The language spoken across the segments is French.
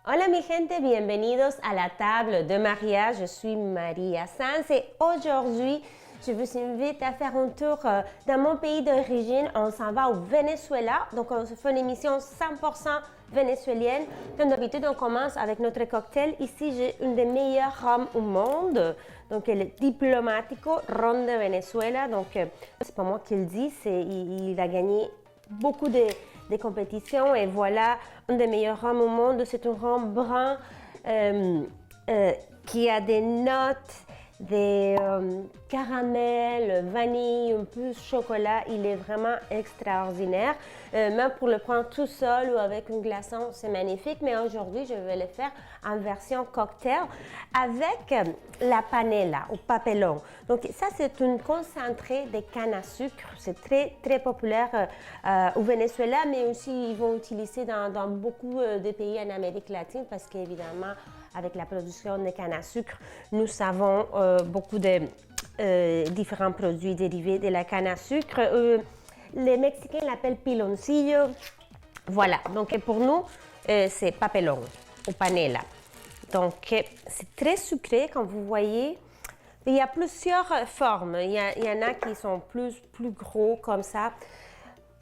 Hola mi gente, bienvenidos à la table de mariage. Je suis Maria Sanz et aujourd'hui, je vous invite à faire un tour dans mon pays d'origine. On s'en va au Venezuela, donc on se fait une émission 100% vénézuélienne. Comme d'habitude, on commence avec notre cocktail. Ici, j'ai une des meilleures rhums au monde, donc le Diplomático Ron de Venezuela. Donc, c'est pas moi qui le dis, il a gagné beaucoup de compétitions et voilà un des meilleurs rhums au monde. C'est un rhum brun qui a des notes de caramel, vanille, un peu chocolat. Il est vraiment extraordinaire. Même pour le prendre tout seul ou avec une glaçon, c'est magnifique. Mais aujourd'hui, je vais le faire en version cocktail avec la panela ou papelón. Donc ça, c'est une concentrée de canne à sucre. C'est très populaire au Venezuela, mais aussi ils vont utiliser dans beaucoup de pays en Amérique latine parce qu'évidemment, avec la production de canne à sucre, nous savons beaucoup de différents produits dérivés de la canne à sucre. Les Mexicains l'appellent piloncillo. Voilà, donc pour nous, c'est papelón ou panela. Donc, c'est très sucré, comme vous voyez. Il y a plusieurs formes. Il y en a qui sont plus gros, comme ça.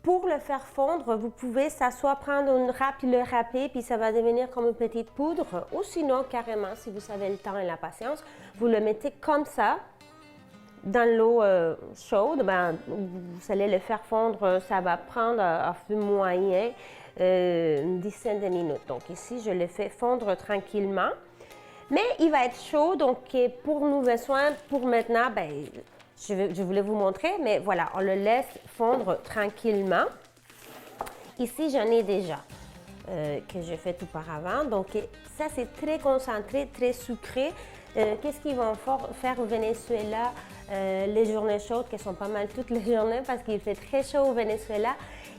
Pour le faire fondre, vous pouvez soit prendre une râpe et le râper, puis ça va devenir comme une petite poudre. Ou sinon, carrément, si vous avez le temps et la patience, vous le mettez comme ça dans l'eau chaude. Vous allez le faire fondre, ça va prendre à feu moyen une dizaine de minutes. Donc ici, je le fais fondre tranquillement. Mais il va être chaud, donc pour nos besoins, pour maintenant, je voulais vous montrer, mais voilà, on le laisse fondre tranquillement. Ici, j'en ai déjà que j'ai fait auparavant. Donc ça, c'est très concentré, très sucré. Qu'est-ce qu'ils vont faire au Venezuela les journées chaudes, qui sont pas mal toutes les journées parce qu'il fait très chaud au Venezuela.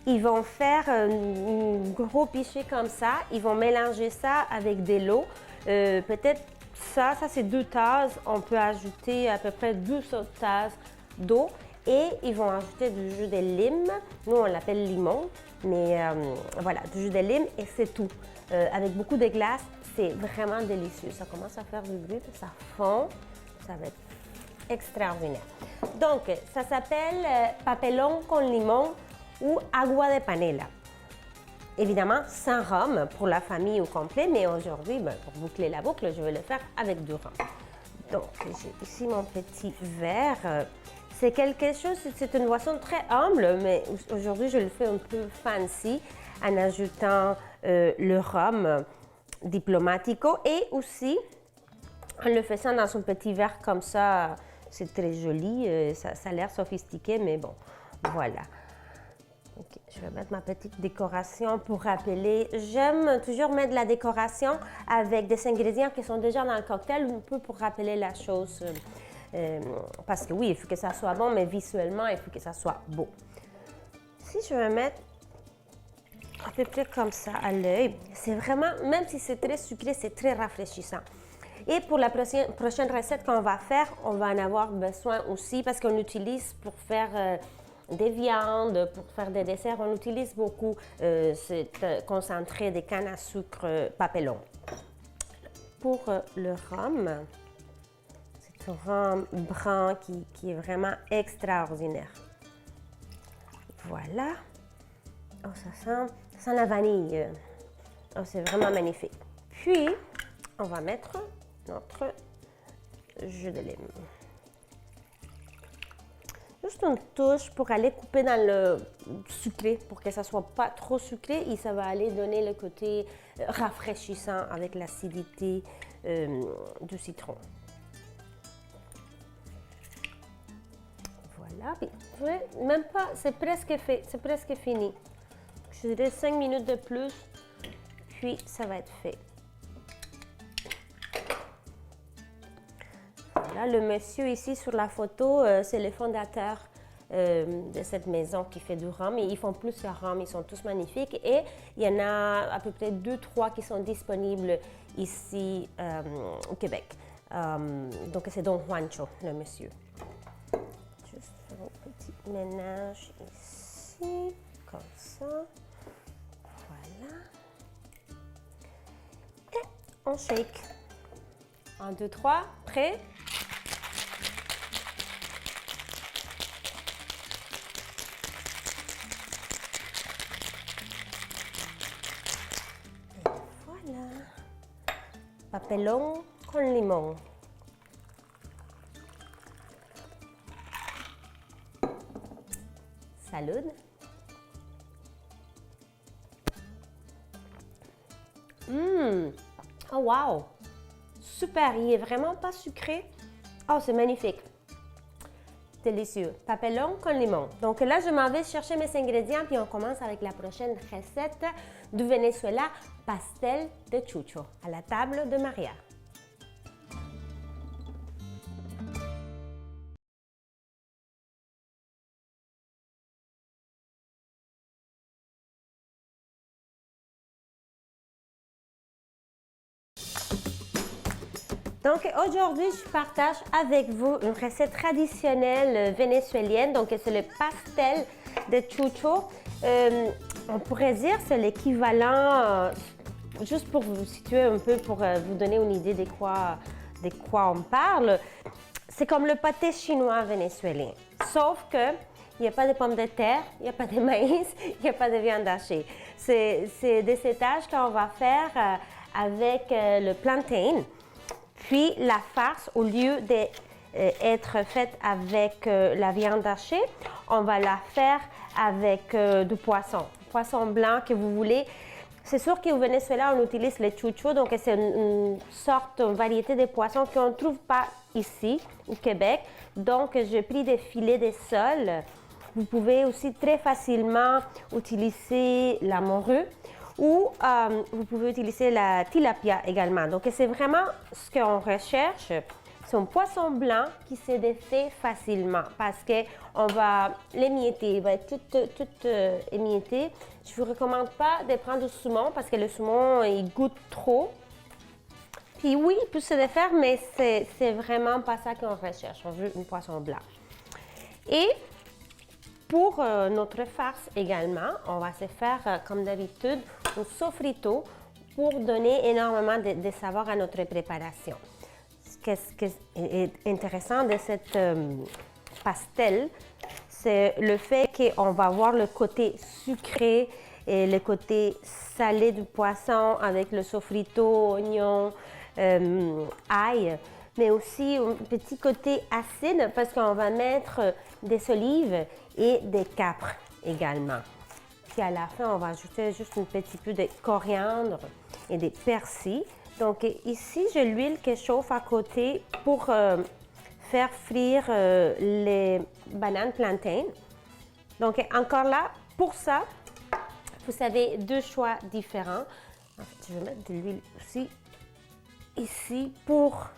Ils vont faire un gros pichet comme ça. Ils vont mélanger ça avec de l'eau. Peut-être ça c'est 2 tasses. On peut ajouter à peu près 2 autres tasses d'eau. Et ils vont ajouter du jus de lime. Nous, on l'appelle limon. Mais voilà, du jus de lime et c'est tout. Avec beaucoup de glace, c'est vraiment délicieux. Ça commence à faire du bruit, ça fond. Ça va être extraordinaire. Donc, ça s'appelle papelón con limón ou agua de panela. Évidemment, sans rhum pour la famille au complet, mais aujourd'hui, pour boucler la boucle, je vais le faire avec du rhum. Donc, j'ai ici mon petit verre. C'est quelque chose, c'est une boisson très humble, mais aujourd'hui, je le fais un peu fancy en ajoutant le rhum Diplomático et aussi en le faisant dans un petit verre comme ça. C'est très joli, ça a l'air sophistiqué, mais bon, voilà. Okay, je vais mettre ma petite décoration pour rappeler. J'aime toujours mettre de la décoration avec des ingrédients qui sont déjà dans le cocktail, un peu pour rappeler la chose. Parce que oui, il faut que ça soit bon, mais visuellement, il faut que ça soit beau. Si je vais mettre à peu près comme ça à l'œil, c'est vraiment, même si c'est très sucré, c'est très rafraîchissant. Et pour la prochaine recette qu'on va faire, on va en avoir besoin aussi parce qu'on utilise pour faire des viandes, pour faire des desserts, on utilise beaucoup ce concentré de canne à sucre papelón. Pour le rhum, c'est un rhum brun qui est vraiment extraordinaire. Voilà. Oh, ça sent la vanille. Oh, c'est vraiment magnifique. Puis, on va mettre notre jus de lime. Juste une touche pour aller couper dans le sucré, pour que ça ne soit pas trop sucré et ça va aller donner le côté rafraîchissant avec l'acidité du citron. Voilà, puis, même pas, c'est presque fait, c'est presque fini. Je dirais 5 minutes de plus, puis ça va être fait. Voilà, le monsieur ici sur la photo, c'est le fondateur de cette maison qui fait du rhum. Et ils font plusieurs rhums, ils sont tous magnifiques. Et il y en a à peu près 2-3 qui sont disponibles ici au Québec. Donc c'est Don Juancho, le monsieur. Juste faire un petit ménage ici, comme ça. Voilà. Et on shake. 1, 2, 3, prêt? Voilà. Papelón con limón. Salud. Oh wow! Super, il est vraiment pas sucré. Oh, c'est magnifique. Délicieux. Papelón con limon. Donc là, je m'en vais chercher mes ingrédients puis on commence avec la prochaine recette du Venezuela, pastel de chucho, à la table de Maria. Donc aujourd'hui, je partage avec vous une recette traditionnelle vénézuélienne. Donc c'est le pastel de chucho. On pourrait dire c'est l'équivalent, juste pour vous situer un peu, pour vous donner une idée de quoi on parle. C'est comme le pâté chinois vénézuélien, sauf que il n'y a pas de pommes de terre, il n'y a pas de maïs, il n'y a pas de viande hachée. C'est des sétages qu'on va faire avec le plantain. Puis la farce, au lieu d'être faite avec la viande hachée, on va la faire avec du poisson blanc que vous voulez. C'est sûr qu'au Venezuela, on utilise le chucho, donc c'est une variété de poissons qu'on ne trouve pas ici, au Québec. Donc, j'ai pris des filets de sole. Vous pouvez aussi très facilement utiliser la morue ou vous pouvez utiliser la tilapia également. Donc, c'est vraiment ce qu'on recherche. C'est un poisson blanc qui se défait facilement parce qu'on va l'émietter, il va être tout émietté. Je ne vous recommande pas de prendre du saumon parce que le saumon, il goûte trop. Puis oui, il peut se défaire, mais c'est vraiment pas ça qu'on recherche. On veut un poisson blanc. Et pour notre farce également, on va se faire, comme d'habitude, un sofrito pour donner énormément de saveur à notre préparation. Ce qui est intéressant de cette pastel, c'est le fait qu'on va avoir le côté sucré et le côté salé du poisson avec le sofrito, oignon, ail, mais aussi un petit côté acide parce qu'on va mettre des olives et des capres également. Puis à la fin, on va ajouter juste un petit peu de coriandre et des persil. Donc ici, j'ai l'huile qui chauffe à côté pour faire frire les bananes plantain. Donc encore là, pour ça, vous avez deux choix différents. En fait, je vais mettre de l'huile aussi ici pour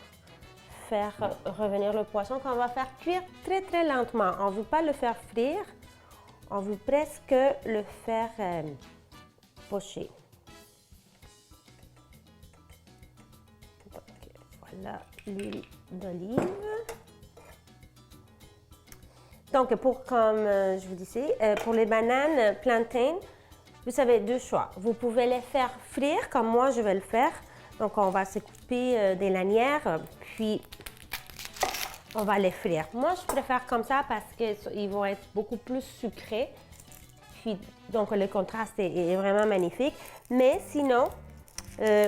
faire revenir le poisson qu'on va faire cuire très très lentement. On ne veut pas le faire frire, on veut presque le faire pocher. Donc voilà l'huile d'olive. Donc comme je vous disais, pour les bananes plantain, vous avez deux choix. Vous pouvez les faire frire comme moi je vais le faire. Donc on va se couper des lanières, puis on va les frire. Moi, je préfère comme ça parce qu'ils vont être beaucoup plus sucrés. Puis, donc, le contraste est vraiment magnifique. Mais sinon,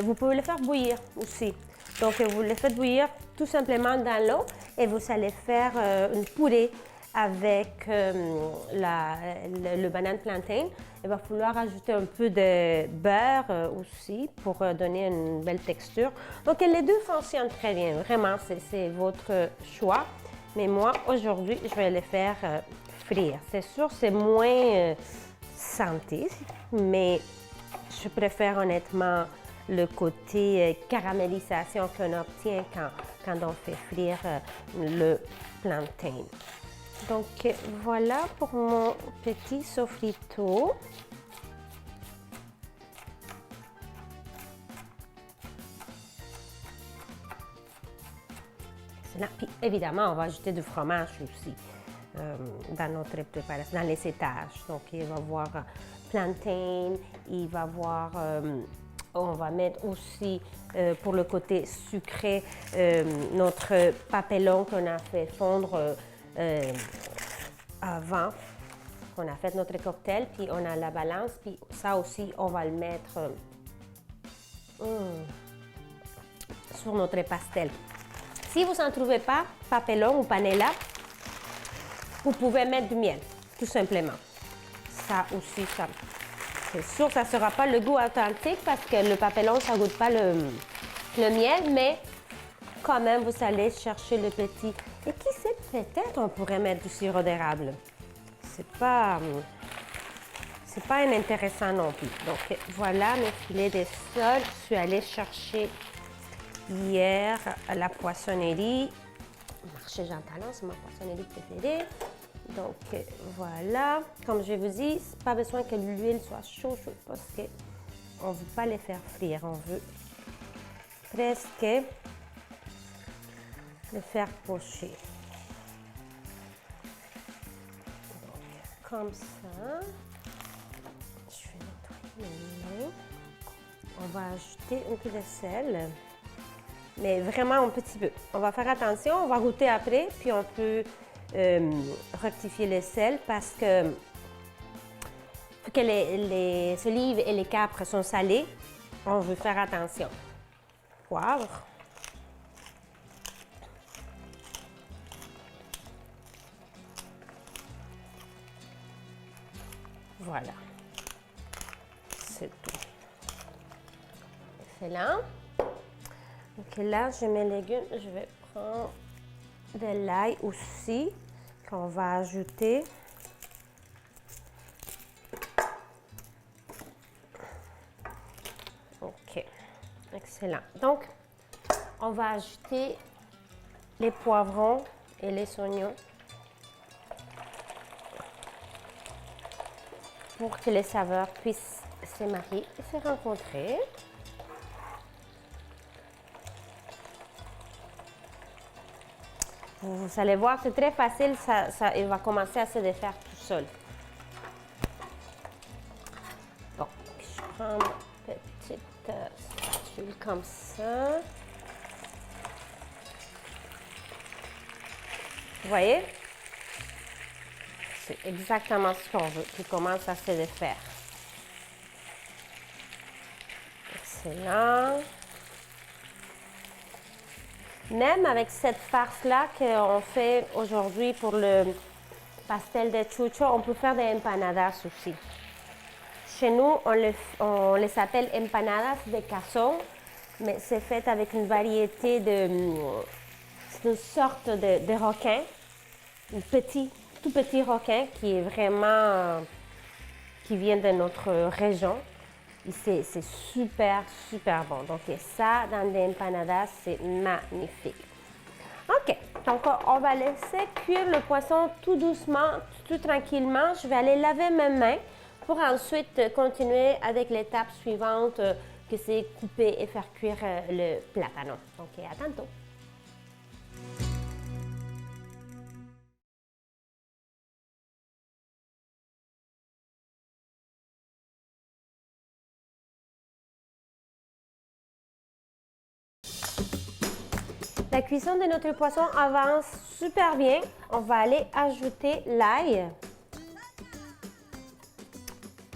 vous pouvez le faire bouillir aussi. Donc, vous le faites bouillir tout simplement dans l'eau et vous allez faire une purée avec le banane plantain. Il va falloir ajouter un peu de beurre aussi pour donner une belle texture. Donc, les deux fonctionnent très bien. Vraiment, c'est votre choix. Mais moi, aujourd'hui, je vais les faire frire. C'est sûr, c'est moins santé, mais je préfère honnêtement le côté caramélisation qu'on obtient quand on fait frire le plantain. Donc voilà pour mon petit sofrito. Excellent. Puis évidemment, on va ajouter du fromage aussi dans notre préparation, dans les étages. Donc il va y avoir plantain, il va y avoir On va mettre aussi, pour le côté sucré, notre papillon qu'on a fait fondre avant qu'on a fait notre cocktail. Puis on a la balance, puis ça aussi, on va le mettre sur notre pastel. Si vous n'en trouvez pas, papillon ou panela, vous pouvez mettre du miel, tout simplement. Ça aussi, ça... C'est sûr que ça ne sera pas le goût authentique parce que le papillon, ça ne goûte pas le miel, mais quand même, vous allez chercher le petit. Et qui sait, peut-être on pourrait mettre du sirop d'érable. C'est pas inintéressant non plus. Donc voilà mes filets de sol. Je suis allée chercher hier à la poissonnerie. Marché Jean Talon, c'est ma poissonnerie préférée. Donc voilà, comme je vous dis, pas besoin que l'huile soit chaude parce qu'on ne veut pas les faire frire, on veut presque les faire pocher. Donc, comme ça, je vais nettoyer mes mains. On va ajouter un peu de sel, mais vraiment un petit peu. On va faire attention, on va goûter après, puis on peut rectifier le sel parce que vu que les olives et les capres sont salés, on veut faire attention. Poivre. Voilà. C'est tout. Excellent. Donc là, j'ai mes légumes. Je vais prendre de l'ail aussi qu'on va ajouter. OK. Excellent. Donc, on va ajouter les poivrons et les oignons pour que les saveurs puissent se marier et se rencontrer. Vous allez voir, c'est très facile, il va commencer à se défaire tout seul. Donc, je prends ma petite spatule comme ça. Vous voyez? C'est exactement ce qu'on veut, qui commence à se défaire. Excellent. Même avec cette farce-là qu'on fait aujourd'hui pour le pastel de chucho, on peut faire des empanadas aussi. Chez nous, on les appelle empanadas de cassón, mais c'est fait avec une variété c'est une sorte de requin, un tout petit requin qui est vraiment, qui vient de notre région. C'est super, super bon. Donc, ça, dans des empanadas, c'est magnifique. OK. Donc, on va laisser cuire le poisson tout doucement, tout tranquillement. Je vais aller laver mes mains pour ensuite continuer avec l'étape suivante, que c'est couper et faire cuire le plátano. Donc, à tantôt. La cuisson de notre poisson avance super bien. On va aller ajouter l'ail.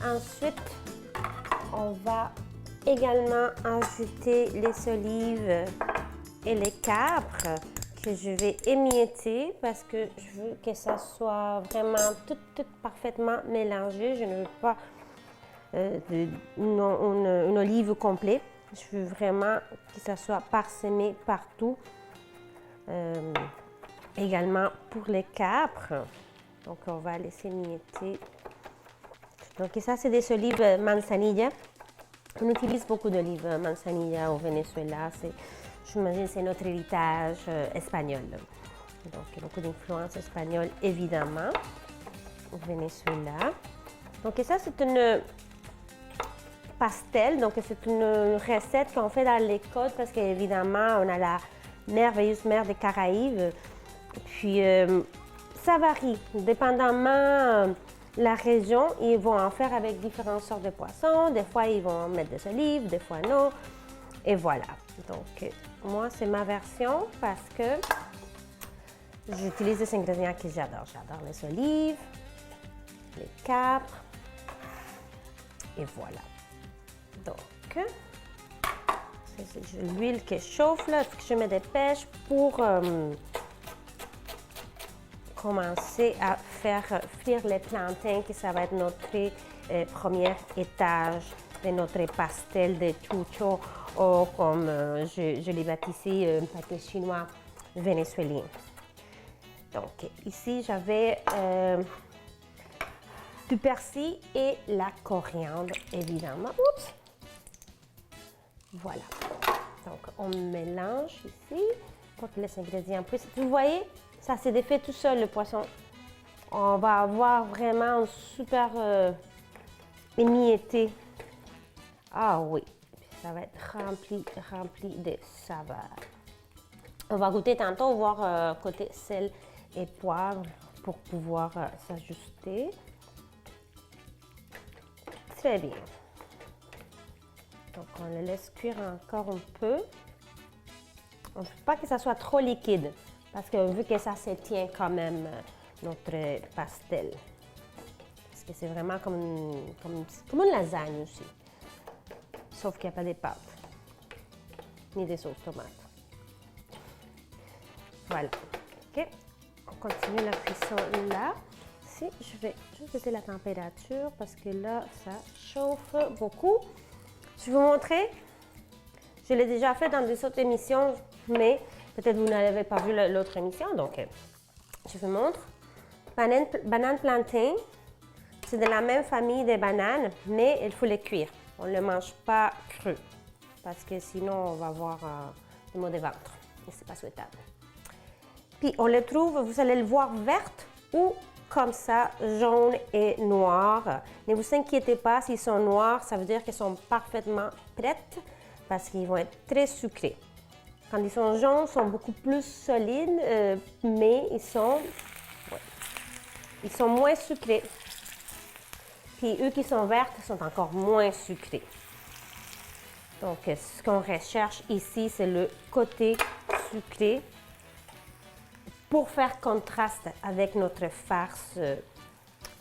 Ensuite, on va également ajouter les olives et les capres que je vais émietter parce que je veux que ça soit vraiment tout parfaitement mélangé. Je ne veux pas une olive complète. Je veux vraiment que ça soit parsemé partout. Également pour les capres. Donc, on va laisser mietter. Donc, ça, c'est des olives manzanilla. On utilise beaucoup d'olives manzanilla au Venezuela. J'imagine c'est notre héritage espagnol. Donc, il y a beaucoup d'influence espagnole, évidemment, au Venezuela. Donc, ça, c'est une pastel. Donc, c'est une recette qu'on fait dans les côtes parce qu'évidemment, on a la merveilleuse mer des Caraïbes. Puis, ça varie, dépendamment la région, ils vont en faire avec différentes sortes de poissons. Des fois, ils vont mettre des olives, des fois non. Et voilà. Donc, moi, c'est ma version parce que j'utilise des ingrédients que j'adore. J'adore les olives, les capres. Et voilà. Donc, c'est l'huile qui chauffe, là. Il faut que je me dépêche pour commencer à faire frire les plantains, que ça va être notre premier étage de notre pastel de chucho, ou comme je l'ai baptisé, pâté chinois vénézuélien. Donc, ici, j'avais du persil et la coriandre, évidemment. Oups! Voilà. Donc, on mélange ici pour que les ingrédients puissent... Vous voyez, ça s'est défait tout seul, le poisson. On va avoir vraiment un super émietté. Ah oui, ça va être rempli de saveurs. On va goûter tantôt, voir côté sel et poivre pour pouvoir s'ajuster. Très bien. Donc, on le laisse cuire encore un peu. On ne veut pas que ça soit trop liquide parce qu'on veut que ça se tient quand même notre pastel. Parce que c'est vraiment comme une lasagne aussi. Sauf qu'il n'y a pas de pâtes ni de sauce tomate. Voilà. OK. On continue la cuisson là. Ici, je vais juste baisser la température parce que là, ça chauffe beaucoup. Je vais vous montrer. Je l'ai déjà fait dans des autres émissions, mais peut-être vous n'avez pas vu l'autre émission. Donc, je vous montre. Banane plantain, c'est de la même famille des bananes, mais il faut les cuire. On ne le mange pas cru parce que sinon, on va avoir des maux de ventre et ce n'est pas souhaitable. Puis, on les trouve, vous allez le voir vertes ou comme ça, jaune et noir. Ne vous inquiétez pas, s'ils sont noirs, ça veut dire qu'ils sont parfaitement prêts parce qu'ils vont être très sucrés. Quand ils sont jaunes, ils sont beaucoup plus solides, mais ils sont moins sucrés. Puis eux qui sont verts sont encore moins sucrés. Donc, ce qu'on recherche ici, c'est le côté sucré pour faire contraste avec notre farce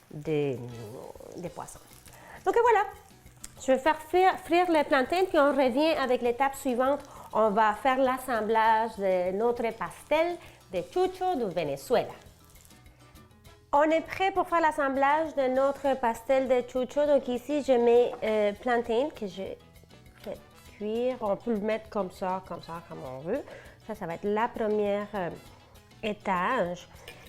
des poissons. Donc voilà, je vais faire frire les plantains, puis on revient avec l'étape suivante. On va faire l'assemblage de notre pastel de chucho du Venezuela. On est prêt pour faire l'assemblage de notre pastel de chucho. Donc ici, je mets plantain que j'ai fait cuire. On peut le mettre comme comme on veut. Ça va être la première étage.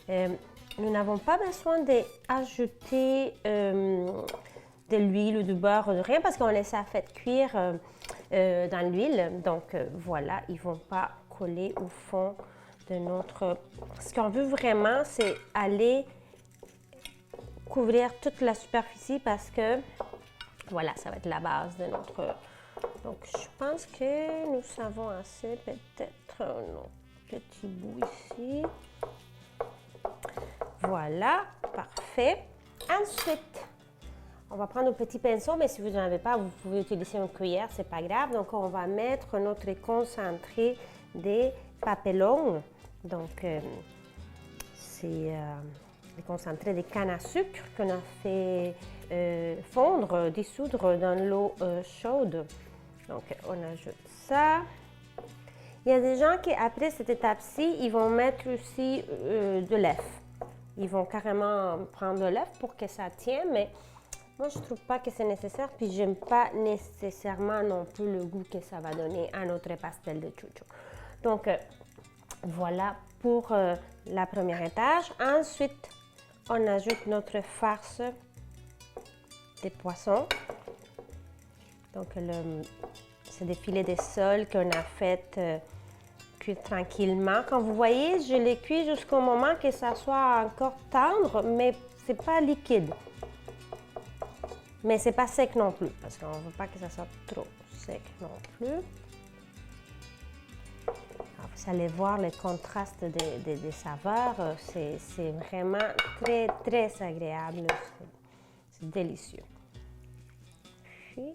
Nous n'avons pas besoin d'ajouter de l'huile ou du beurre ou de rien parce qu'on les a fait cuire dans l'huile. Donc voilà, ils ne vont pas coller au fond de notre... Ce qu'on veut vraiment, c'est aller couvrir toute la superficie parce que voilà, ça va être la base de notre... Donc je pense que nous savons assez, peut-être un petit bout ici. Voilà, parfait. Ensuite, on va prendre un petit pinceau, mais si vous n'en avez pas, vous pouvez utiliser une cuillère, c'est pas grave. Donc, on va mettre notre concentré des papellones. Donc, c'est le concentré de canne à sucre qu'on a fait fondre, dissoudre dans l'eau chaude. Donc, on ajoute ça. Il y a des gens qui, après cette étape-ci, ils vont mettre aussi de l'œuf. Ils vont carrément prendre de l'œuf pour que ça tienne, mais moi, je ne trouve pas que c'est nécessaire. Puis, je n'aime pas nécessairement non plus le goût que ça va donner à notre pastel de chucho. Donc, voilà pour la première étage. Ensuite, on ajoute notre farce de poisson. Donc, c'est des filets de sole qu'on a fait cuire tranquillement. Comme vous voyez, je les cuis jusqu'au moment que ça soit encore tendre, mais c'est pas liquide. Mais c'est pas sec non plus, parce qu'on ne veut pas que ça soit trop sec non plus. Ah, Vous allez voir le contraste des saveurs. C'est vraiment très, très agréable. C'est délicieux. Puis,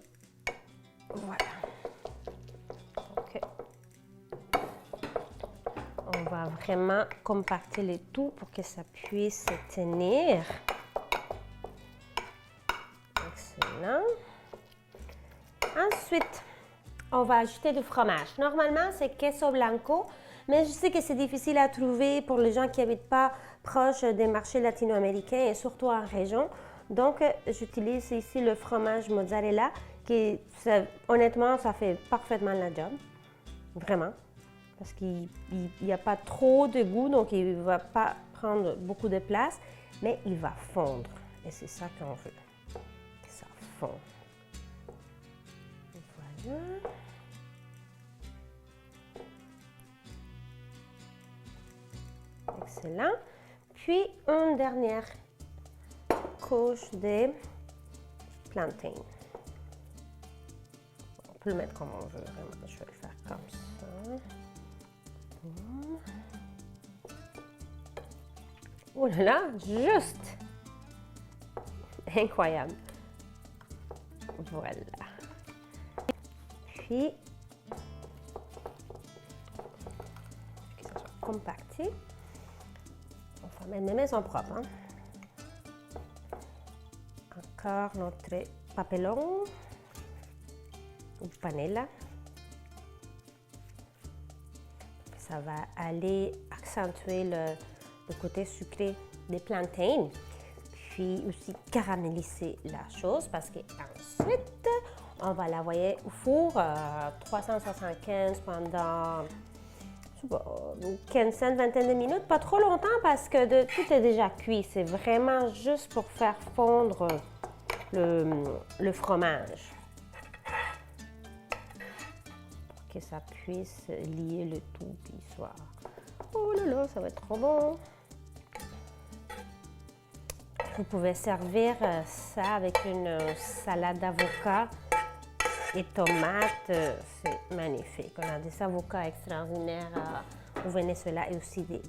voilà. OK. On va vraiment compacter le tout pour que ça puisse se tenir. Excellent. Ensuite, on va ajouter du fromage. Normalement, c'est queso blanco, mais je sais que c'est difficile à trouver pour les gens qui n'habitent pas proche des marchés latino-américains et surtout en région. Donc, j'utilise ici le fromage mozzarella qui, honnêtement, ça fait parfaitement la job. Vraiment. Parce qu'il n'y a pas trop de goût, donc il ne va pas prendre beaucoup de place, mais il va fondre. Et c'est ça qu'on veut, que ça fonde. Voilà. Excellent. Puis, une dernière couche de plantain. On peut le mettre comme on veut, vraiment. Je vais le faire comme ça. Oh là là, juste! Incroyable. Voilà. Puis, que ça soit compacté. On va mettre des maisons propres. Hein? Encore notre papillon ou panela. Ça va aller accentuer le côté sucré des plantains. Puis aussi caraméliser la chose parce qu'ensuite, on va l'envoyer au four à 375 pendant une quinzaine, vingtaine de minutes. Pas trop longtemps parce que tout est déjà cuit. C'est vraiment juste pour faire fondre le fromage. Pour que ça puisse lier le tout puis soit... Oh là là, ça va être trop bon! Vous pouvez servir ça avec une salade d'avocat et tomates. C'est magnifique. On a des avocats extraordinaires au Venezuela et aussi des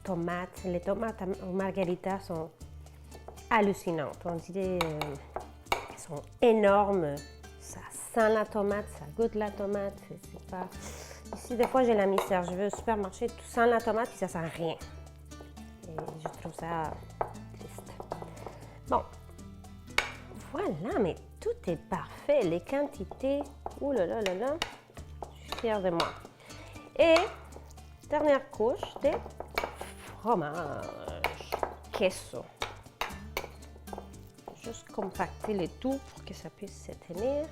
tomates. Les tomates au margarita sont hallucinantes. On dirait qu'elles sont énormes. Ça sent la tomate, ça goûte la tomate. C'est pas... Ici, des fois, j'ai la misère. Je vais au supermarché, tout sent la tomate et ça sent rien. Et je trouve ça triste. Bon, voilà, mais tout est parfait. Les quantités, ouh là là là là, je suis fière de moi. Et dernière couche de fromage, queso. Juste compacter le tout pour que ça puisse se tenir.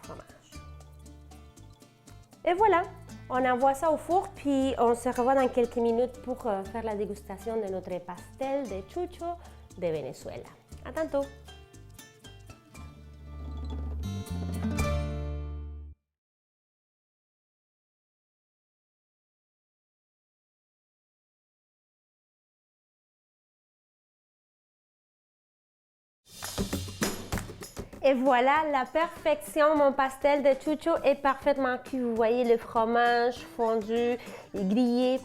Fromage. Et voilà, on envoie ça au four, puis on se revoit dans quelques minutes pour faire la dégustation de notre pastel de chucho de Venezuela. À tantôt! Et voilà, la perfection, mon pastel de chucho est parfaitement cuit. Vous voyez le fromage fondu et grillé.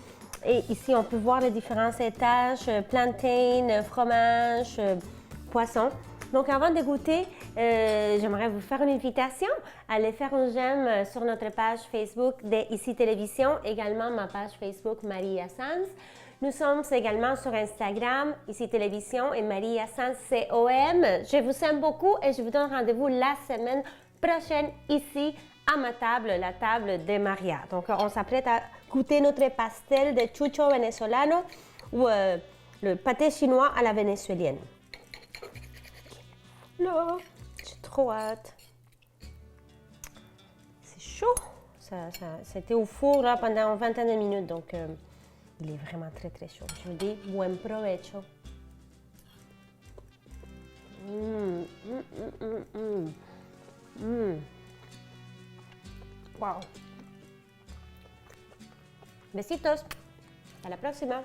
Et ici, on peut voir les différents étages, plantain, fromage, poisson. Donc, avant de goûter, j'aimerais vous faire une invitation à aller faire un j'aime sur notre page Facebook de Ici Télévision, également ma page Facebook Maria Sanz. Nous sommes également sur Instagram, Ici Télévision et Maria Sanz COM. Je vous aime beaucoup et je vous donne rendez-vous la semaine prochaine ici à ma table, la table de Maria. Donc, on s'apprête à goûter notre pastel de chucho venezolano ou le pâté chinois à la vénézuélienne. Là, j'ai trop hâte. C'est chaud. C'était au four là, pendant une vingtaine de minutes, donc il est vraiment très très chaud. Je vous dis, buen provecho. Wow. Besitos. Hasta la próxima.